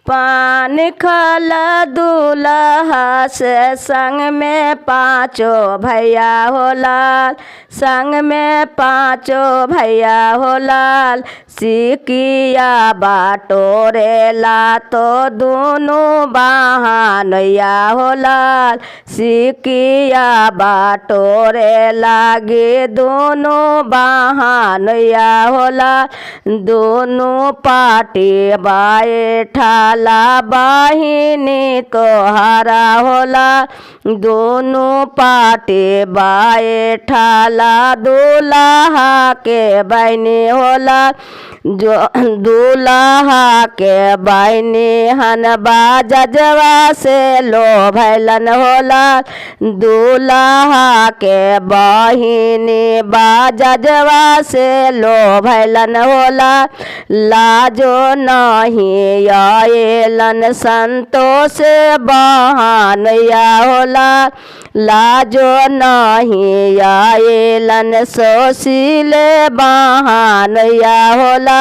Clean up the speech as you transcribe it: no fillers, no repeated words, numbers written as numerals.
पान खल दूल्हा से संग में पाँचों भैया हो लाल, संग में पाँचों भैया हो लाल। सिकिया बाटोरेला तो दोनों बहनोइया हो लाल, सिकिया बाटोरे लागे दोनों बहनोइया हो लाल। दोनों पाटी बैठाला बहिनी तोहरा होला, दोनों पाटी बैठाला दूल्हा के बहनी होला। जो दूल्हा के बहनी हन बाजवा से लो भैलन होला, दूल्हा के बहिनी बाजवा से लो भैलन होला। लाजो नहीं आएलन संतोष बहनोइया होला, लाजो नहीं आएलन सुशील बहनोइया होला।